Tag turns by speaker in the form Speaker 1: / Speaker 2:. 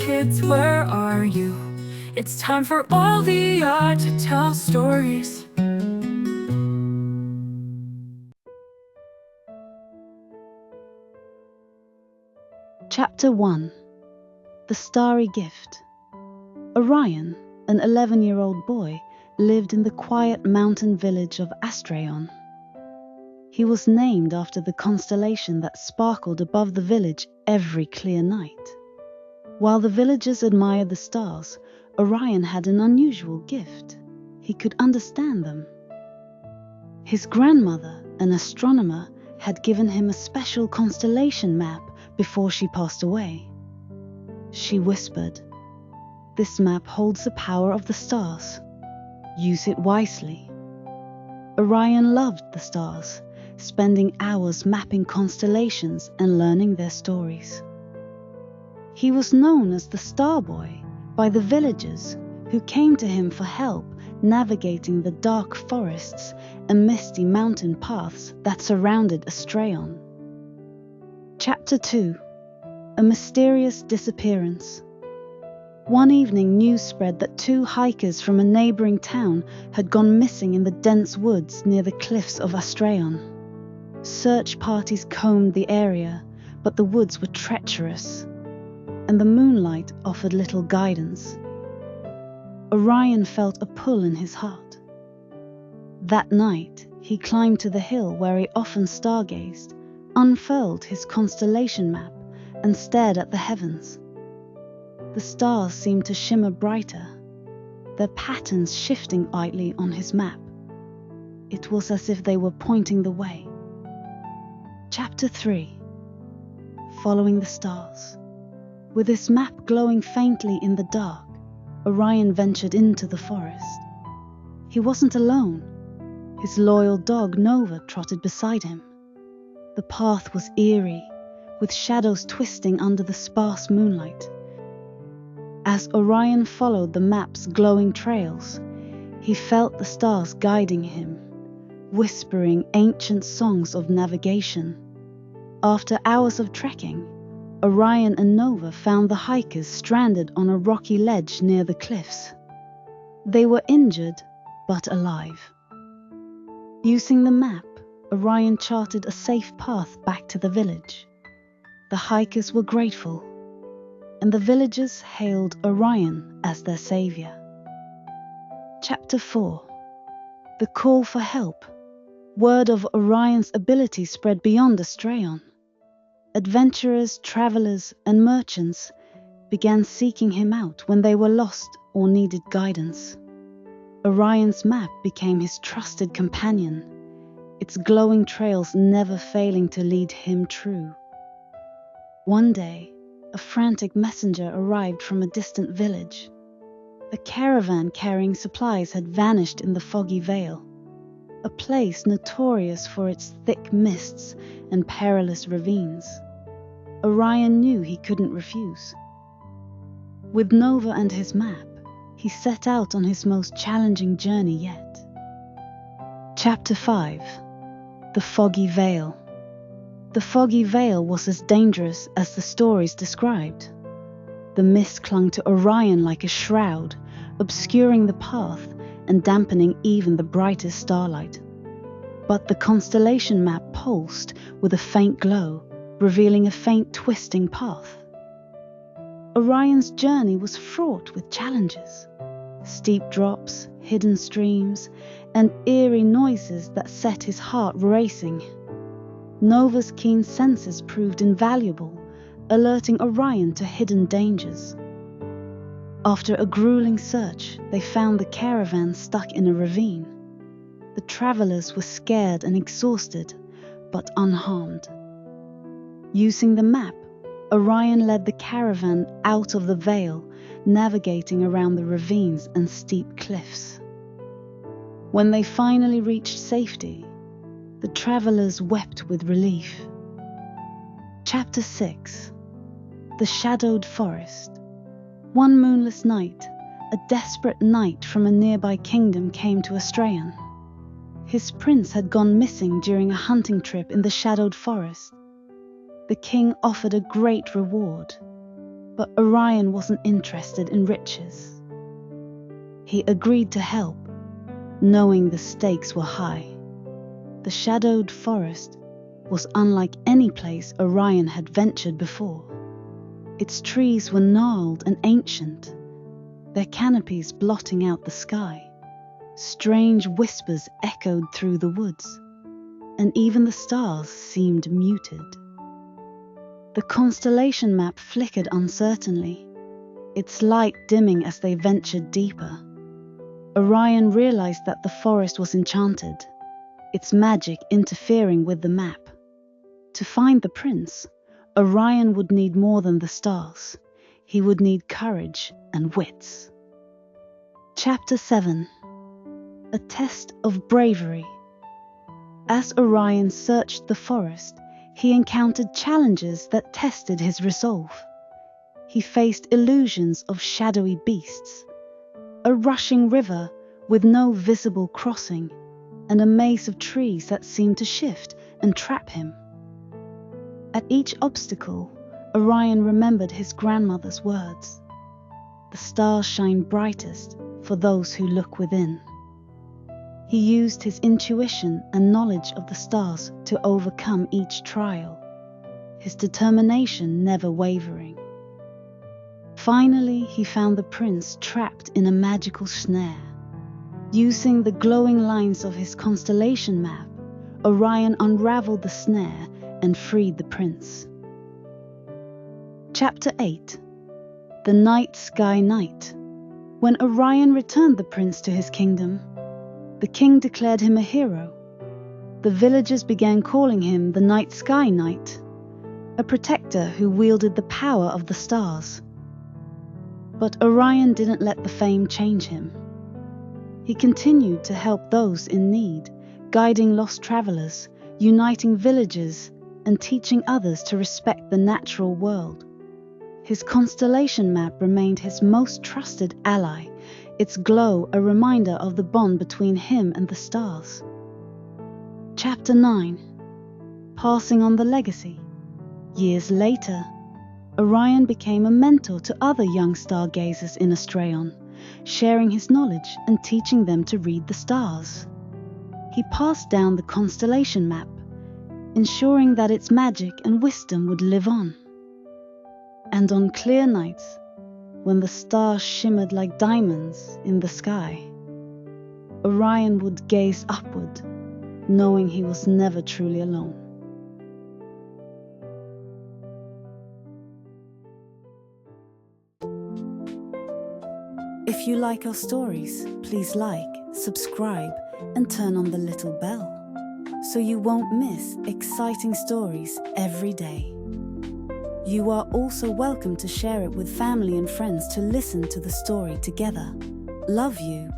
Speaker 1: kids, where are you? It's time for all the art to tell stories.
Speaker 2: Chapter 1. The Starry Gift. Orion, an 11-year-old boy, lived in the quiet mountain village of Astraeon. He was named after the constellation that sparkled above the village every clear night. While the villagers admired the stars, Orion had an unusual gift. He could understand them. His grandmother, an astronomer, had given him a special constellation map before she passed away. She whispered, "This map holds the power of the stars. Use it wisely." Orion loved the stars, spending hours mapping constellations and learning their stories. He was known as the Star Boy by the villagers who came to him for help navigating the dark forests and misty mountain paths that surrounded Astraeon. Chapter 2. A Mysterious Disappearance. One evening, news spread that 2 hikers from a neighboring town had gone missing in the dense woods near the cliffs of Astraeon. Search parties combed the area, but the woods were treacherous, and the moonlight offered little guidance. Orion felt a pull in his heart. That night, he climbed to the hill where he often stargazed, unfurled his constellation map, and stared at the heavens. The stars seemed to shimmer brighter, their patterns shifting idly on his map. It was as if they were pointing the way. Chapter 3. Following the Stars. With his map glowing faintly in the dark, Orion ventured into the forest. He wasn't alone. His loyal dog Nova trotted beside him. The path was eerie, with shadows twisting under the sparse moonlight. As Orion followed the map's glowing trails, he felt the stars guiding him, whispering ancient songs of navigation. After hours of trekking, Orion and Nova found the hikers stranded on a rocky ledge near the cliffs. They were injured, but alive. Using the map, Orion charted a safe path back to the village. The hikers were grateful, and the villagers hailed Orion as their savior. Chapter 4. The Call for Help. Word of Orion's ability spread beyond Astraeon. Adventurers, travelers, and merchants began seeking him out when they were lost or needed guidance. Orion's map became his trusted companion, its glowing trails never failing to lead him true. One day, a frantic messenger arrived from a distant village. A caravan carrying supplies had vanished in the Foggy Vale, a place notorious for its thick mists and perilous ravines. Orion knew he couldn't refuse. With Nova and his map, he set out on his most challenging journey yet. Chapter 5. The Foggy Vale. The Foggy Vale was as dangerous as the stories described. The mist clung to Orion like a shroud, obscuring the path and dampening even the brightest starlight. But the constellation map pulsed with a faint glow, revealing a faint twisting path. Orion's journey was fraught with challenges, steep drops, hidden streams, and eerie noises that set his heart racing. Nova's keen senses proved invaluable, alerting Orion to hidden dangers. After a grueling search, they found the caravan stuck in a ravine. The travelers were scared and exhausted, but unharmed. Using the map, Orion led the caravan out of the vale, navigating around the ravines and steep cliffs. When they finally reached safety, the travelers wept with relief. Chapter 6. The Shadowed Forest. One moonless night, a desperate knight from a nearby kingdom came to Astraeon. His prince had gone missing during a hunting trip in the shadowed forest. The king offered a great reward. But Orion wasn't interested in riches. He agreed to help, knowing the stakes were high. The shadowed forest was unlike any place Orion had ventured before. Its trees were gnarled and ancient, their canopies blotting out the sky. Strange whispers echoed through the woods, and even the stars seemed muted. The constellation map flickered uncertainly, its light dimming as they ventured deeper. Orion realized that the forest was enchanted, its magic interfering with the map. To find the prince, Orion would need more than the stars. He would need courage and wits. Chapter 7. A Test of Bravery. As Orion searched the forest, he encountered challenges that tested his resolve. He faced illusions of shadowy beasts, a rushing river with no visible crossing, and a maze of trees that seemed to shift and trap him. At each obstacle, Orion remembered his grandmother's words. The stars shine brightest for those who look within. He used his intuition and knowledge of the stars to overcome each trial, his determination never wavering. Finally, he found the prince trapped in a magical snare. Using the glowing lines of his constellation map, Orion unraveled the snare and freed the prince. Chapter 8. The Night Sky Knight. When Orion returned the prince to his kingdom, the king declared him a hero. The villagers began calling him the Night Sky Knight, a protector who wielded the power of the stars. But Orion didn't let the fame change him. He continued to help those in need, guiding lost travelers, uniting villagers, and teaching others to respect the natural world. His constellation map remained his most trusted ally, its glow a reminder of the bond between him and the stars. Chapter 9. Passing on the legacy. Years later, Orion became a mentor to other young stargazers in Astraeon, sharing his knowledge and teaching them to read the stars. He passed down the constellation map, ensuring that its magic and wisdom would live on. And on clear nights, when the stars shimmered like diamonds in the sky, Orion would gaze upward, knowing he was never truly alone. If you like our stories, please like, subscribe, and turn on the little bell, so you won't miss exciting stories every day. You are also welcome to share it with family and friends to listen to the story together. Love you.